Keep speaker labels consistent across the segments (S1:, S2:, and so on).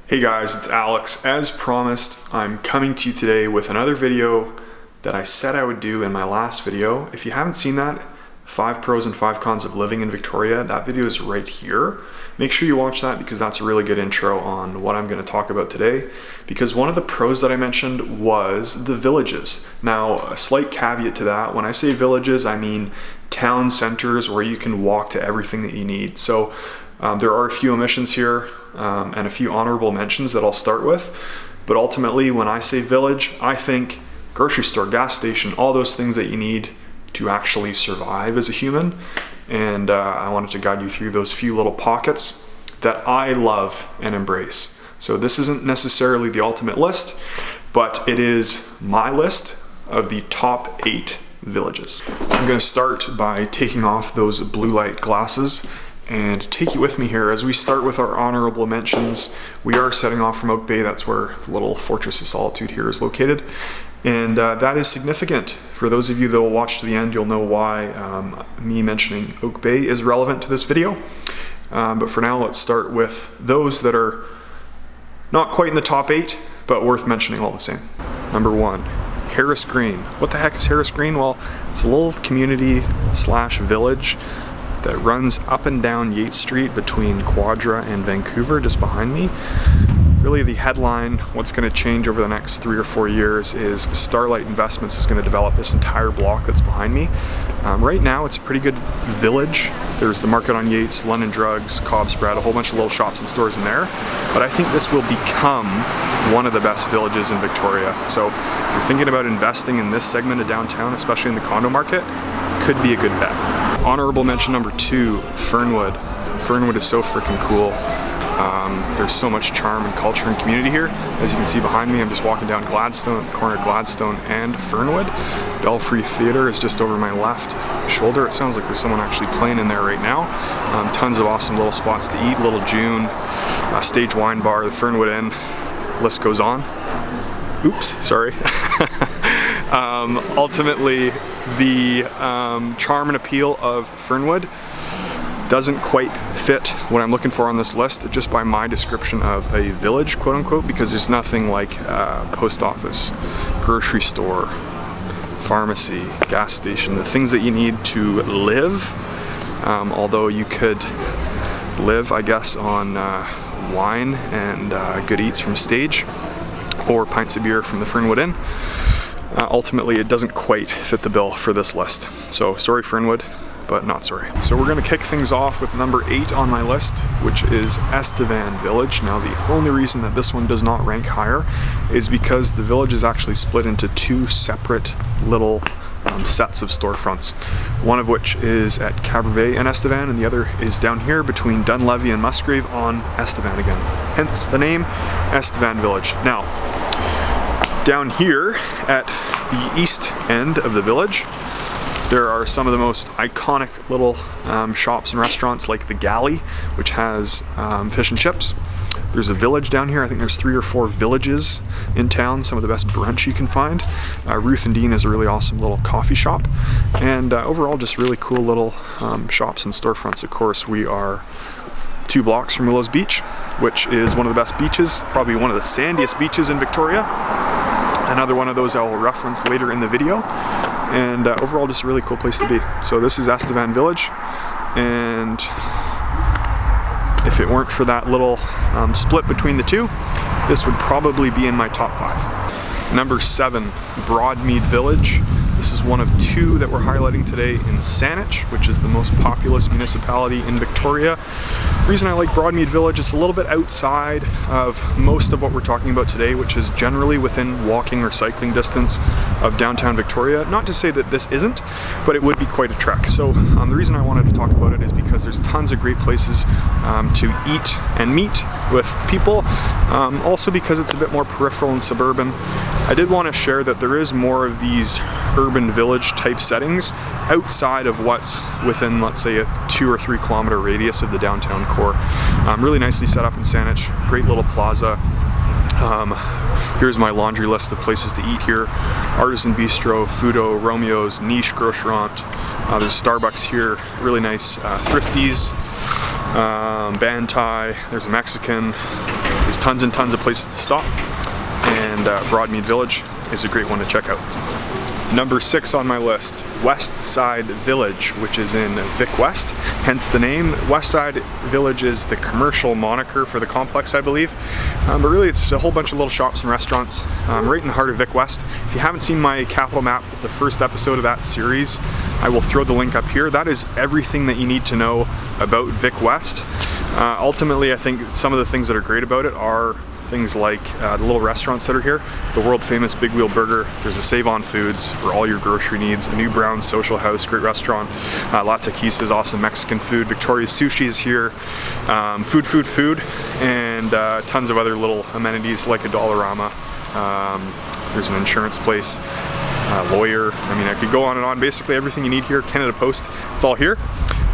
S1: Hey guys, it's Alex. As promised, I'm coming to you today with another video that I said I would do in my last video. If you haven't seen that, 5 pros and 5 cons of living in Victoria, that video is right here. Make sure you watch that because that's a really good intro on what I'm going to talk about today. Because one of the pros that I mentioned was the villages. Now, a slight caveat to that, when I say villages, I mean town centers where you can walk to everything that you need. So there are a few omissions here and a few honorable mentions that I'll start with. But ultimately, when I say village, I think grocery store, gas station, all those things that you need to actually survive as a human. And I wanted to guide you through those few little pockets that I love and embrace. So this isn't necessarily the ultimate list, but it is my list of the top 8 villages. I'm going to start by taking off those blue light glasses and take you with me here as we start with our honorable mentions. We are setting off from Oak Bay. That's where the little Fortress of Solitude here is located. And that is significant. For those of you that will watch to the end, you'll know why me mentioning Oak Bay is relevant to this video. But for now, let's start with those that are not quite in the top 8, but worth mentioning all the same. Number 1, Harris Green. What the heck is Harris Green? Well, it's a little community / village that runs up and down Yates Street between Quadra and Vancouver, just behind me. Really the headline, what's going to change over the next 3 or 4 years, is Starlight Investments is going to develop this entire block that's behind me. Right now it's a pretty good village. There's the market on Yates, London Drugs, Cobb Spread, a whole bunch of little shops and stores in there. But I think this will become one of the best villages in Victoria. So if you're thinking about investing in this segment of downtown, especially in the condo market, could be a good bet. Honorable mention number 2, Fernwood. Fernwood is so freaking cool. There's so much charm and culture and community here. As you can see behind me, I'm just walking down Gladstone, the corner of Gladstone and Fernwood. Belfry Theatre is just over my left shoulder. It sounds like there's someone actually playing in there right now. Tons of awesome little spots to eat. Little June, Stage Wine Bar, the Fernwood Inn, list goes on. Oops, sorry. Ultimately, the charm and appeal of Fernwood doesn't quite fit what I'm looking for on this list, just by my description of a village, quote unquote, because there's nothing like post office, grocery store, pharmacy, gas station, the things that you need to live. Although you could live, I guess, on wine and good eats from Stage or pints of beer from the Fernwood Inn. Ultimately, it doesn't quite fit the bill for this list. So sorry, Fernwood, but not sorry. So we're going to kick things off with number 8 on my list, which is Estevan Village. Now, the only reason that this one does not rank higher is because the village is actually split into 2 separate little sets of storefronts. One of which is at Cadboro Bay and Estevan, and the other is down here between Dunlevy and Musgrave on Estevan again. Hence the name, Estevan Village. Now, down here at the east end of the village, there are some of the most iconic little shops and restaurants, like the Galley, which has fish and chips. There's a village down here. I think there's 3 or 4 villages in town, some of the best brunch you can find. Ruth and Dean is a really awesome little coffee shop. And overall, just really cool little shops and storefronts. Of course, we are 2 blocks from Willows Beach, which is one of the best beaches, probably one of the sandiest beaches in Victoria. Another one of those I will reference later in the video. And overall, just a really cool place to be. So this is Estevan Village, and if it weren't for that little split between the 2, this would probably be in my top 5. Number 7, Broadmead Village. This is one of 2 that we're highlighting today in Saanich, which is the most populous municipality in Victoria. The reason I like Broadmead Village, it's a little bit outside of most of what we're talking about today, which is generally within walking or cycling distance of downtown Victoria. Not to say that this isn't, but it would be quite a trek. So the reason I wanted to talk about it is because there's tons of great places to eat and meet with people. Also because it's a bit more peripheral and suburban. I did want to share that there is more of these urban village type settings outside of what's within, let's say, a 2 or 3 kilometer radius of the downtown core. Really nicely set up in Saanich, great little plaza. Here's my laundry list of places to eat here. Artisan Bistro, Fudo, Romeo's, Niche Grocerant. There's Starbucks here, really nice Thrifties, Bantai, there's a Mexican, There's tons and tons of places to stop, and Broadmead Village is a great one to check out. Number 6 on my list, Westside Village, which is in Vic West, hence the name. Westside Village is the commercial moniker for the complex, I believe. But really it's a whole bunch of little shops and restaurants right in the heart of Vic West. If you haven't seen my capital map, the first episode of that series, I will throw the link up here. That is everything that you need to know about Vic West. Ultimately, I think some of the things that are great about it are things like the little restaurants that are here. The world famous Big Wheel Burger. There's a Save On Foods for all your grocery needs. A New Brown Social House, great restaurant. La Taquiza's awesome Mexican food. Victoria's Sushi is here. Food. And tons of other little amenities like a Dollarama. There's an insurance place. Lawyer. I mean, I could go on and on. Basically everything you need here. Canada Post. It's all here.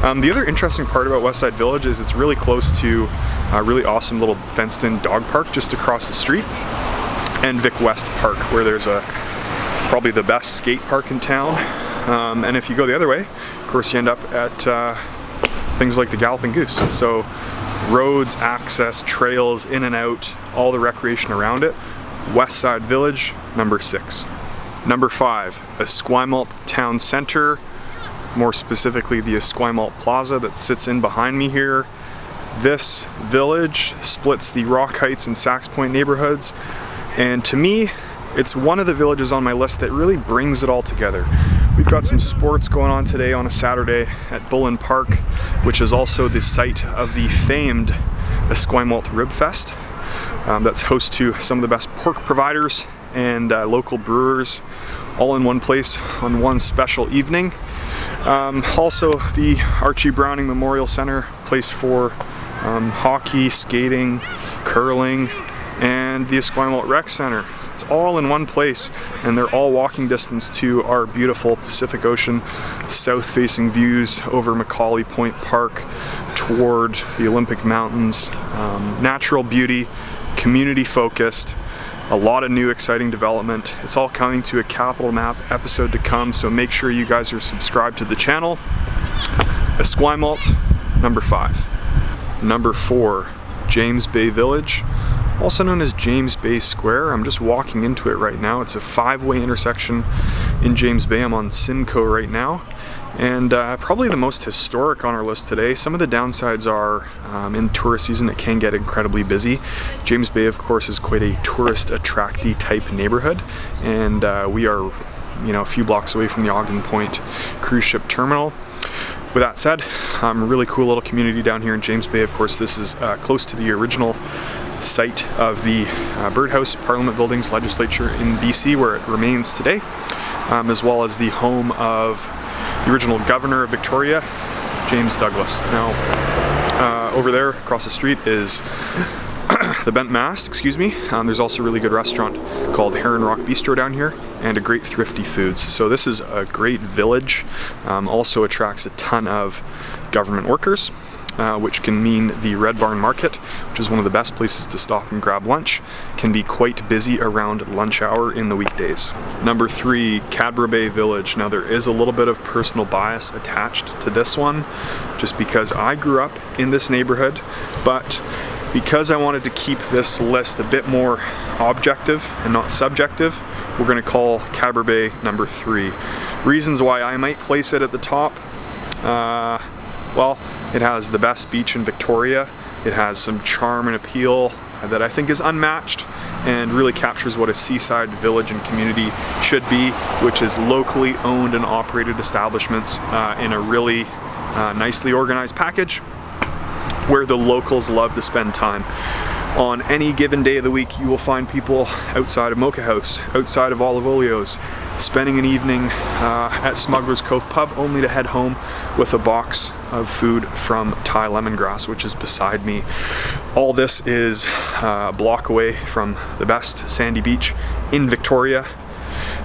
S1: The other interesting part about Westside Village is it's really close to a really awesome little fenced-in dog park just across the street, and Vic West Park, where there's probably the best skate park in town. And if you go the other way, of course, you end up at things like the Galloping Goose. So roads, access, trails, in and out, all the recreation around it. Westside Village, number 6. Number 5, Esquimalt Town Centre. More specifically the Esquimalt Plaza that sits in behind me here. This village splits the Rock Heights and Sax Point neighborhoods, and to me it's one of the villages on my list that really brings it all together. We've got some sports going on today on a Saturday at Bullen Park, which is also the site of the famed Esquimalt Rib Fest. That's host to some of the best pork providers and local brewers all in one place on one special evening. Also the Archie Browning Memorial Center, place for hockey, skating, curling, and the Esquimalt Rec Center. It's all in one place, and they're all walking distance to our beautiful Pacific Ocean south-facing views over Macaulay Point Park toward the Olympic Mountains. Natural beauty, community focused, a lot of new exciting development. It's all coming to a Capital Map episode to come, so make sure you guys are subscribed to the channel. Esquimalt, number 5. Number 4, James Bay Village, also known as James Bay Square. I'm just walking into it right now. It's a 5-way intersection in James Bay. I'm on Simcoe right now. And probably the most historic on our list today. Some of the downsides are in tourist season it can get incredibly busy. James Bay, of course, is quite a tourist attractee type neighborhood, and we are, a few blocks away from the Ogden Point cruise ship terminal. With that said, a really cool little community down here in James Bay. Of course, this is close to the original site of the Birdhouse Parliament Buildings Legislature in BC, where it remains today, as well as the home of the original Governor of Victoria, James Douglas. Now, over there across the street is the Bent Mast, there's also a really good restaurant called Heron Rock Bistro down here, and a great Thrifty Foods. So this is a great village. Also attracts a ton of government workers, which can mean the Red Barn Market, which is one of the best places to stop and grab lunch, can be quite busy around lunch hour in the weekdays. Number 3, Cadboro Bay Village. Now there is a little bit of personal bias attached to this one, just because I grew up in this neighborhood, but because I wanted to keep this list a bit more objective and not subjective, we're going to call Cadboro Bay number 3. Reasons why I might place it at the top. Well, it has the best beach in Victoria. It has some charm and appeal that I think is unmatched and really captures what a seaside village and community should be, which is locally owned and operated establishments in a really nicely organized package where the locals love to spend time. On any given day of the week, you will find people outside of Mocha House, outside of Olivolio's, spending an evening at Smuggler's Cove Pub, only to head home with a box of food from Thai Lemongrass, which is beside me. All this is a block away from the best sandy beach in Victoria,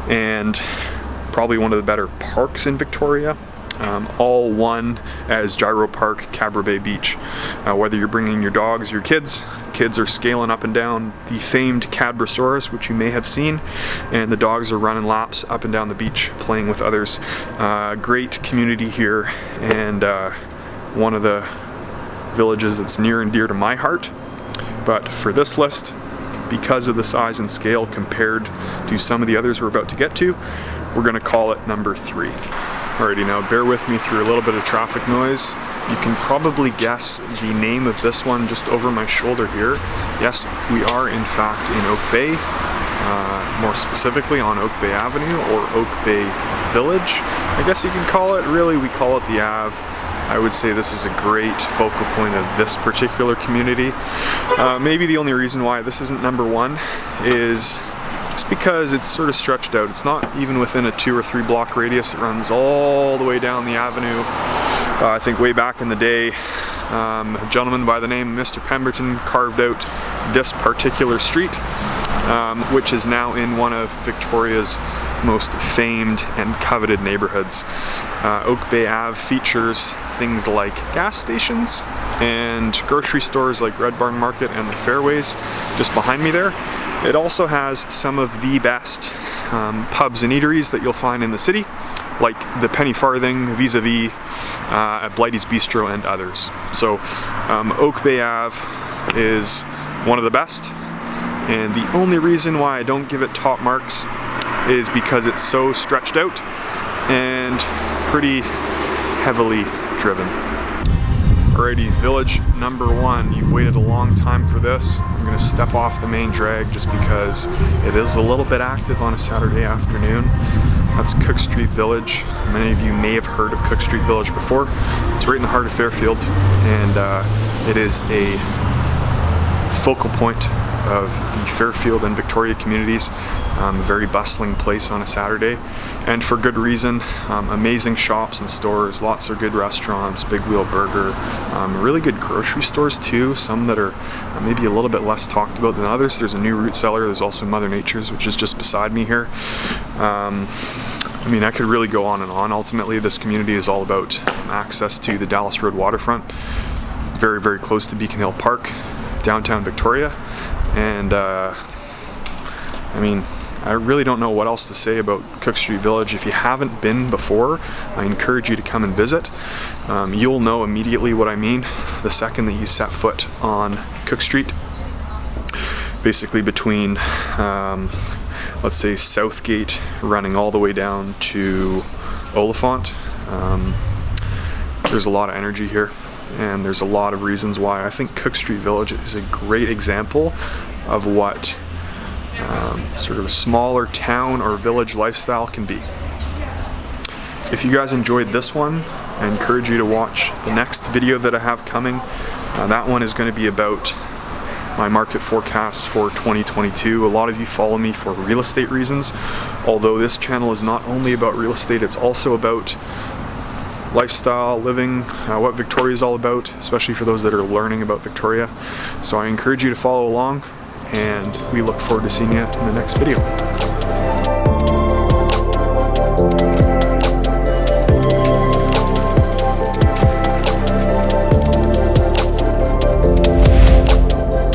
S1: and probably one of the better parks in Victoria. All one as Gyro Park, Cadboro Bay Beach. Whether you're bringing your dogs, your kids are scaling up and down the famed Cadbrosaurus, which you may have seen, and the dogs are running laps up and down the beach playing with others. Great community here, and one of the villages that's near and dear to my heart. But for this list, because of the size and scale compared to some of the others we're about to get to, we're gonna call it number 3. Alrighty, now bear with me through a little bit of traffic noise. You can probably guess the name of this one just over my shoulder here. Yes, we are in fact in Oak Bay, more specifically on Oak Bay Avenue or Oak Bay Village, I guess you can call it. Really, we call it the Ave. I would say this is a great focal point of this particular community. Maybe the only reason why this isn't number 1 is just because it's sort of stretched out. It's not even within a 2 or 3 block radius. It runs all the way down the avenue. I think way back in the day, a gentleman by the name of Mr. Pemberton carved out this particular street, which is now in one of Victoria's most famed and coveted neighborhoods. Oak Bay Ave features things like gas stations and grocery stores like Red Barn Market and the Fairways just behind me there. It also has some of the best pubs and eateries that you'll find in the city, like the Penny Farthing, Vis-a-Vis, at Blighty's Bistro and others. So Oak Bay Ave is one of the best, and the only reason why I don't give it top marks is because it's so stretched out and pretty heavily driven. Alrighty, village number 1. You've waited a long time for this. I'm gonna step off the main drag just because it is a little bit active on a Saturday afternoon. That's Cook Street Village. Many of you may have heard of Cook Street Village before. It's right in the heart of Fairfield, and it is a focal point of the Fairfield and Victoria communities. A very bustling place on a Saturday, and for good reason. Amazing shops and stores, lots of good restaurants, Big Wheel Burger, really good grocery stores too, some that are maybe a little bit less talked about than others. There's a new root cellar, there's also Mother Nature's, which is just beside me here. I mean, I could really go on and on. Ultimately, this community is all about access to the Dallas Road Waterfront, very, very close to Beacon Hill Park, downtown Victoria, and I mean, I really don't know what else to say about Cook Street Village. If you haven't been before, I encourage you to come and visit. You'll know immediately what I mean the second that you set foot on Cook Street. Basically between, let's say, Southgate running all the way down to Oliphant. There's a lot of energy here, and there's a lot of reasons why I think Cook Street Village is a great example of what sort of a smaller town or village lifestyle can be. If you guys enjoyed this one, I encourage you to watch the next video that I have coming. That one is going to be about my market forecast for 2022. A lot of you follow me for real estate reasons, although this channel is not only about real estate, it's also about lifestyle, living, what Victoria is all about, especially for those that are learning about Victoria. So I encourage you to follow along, and we look forward to seeing you in the next video.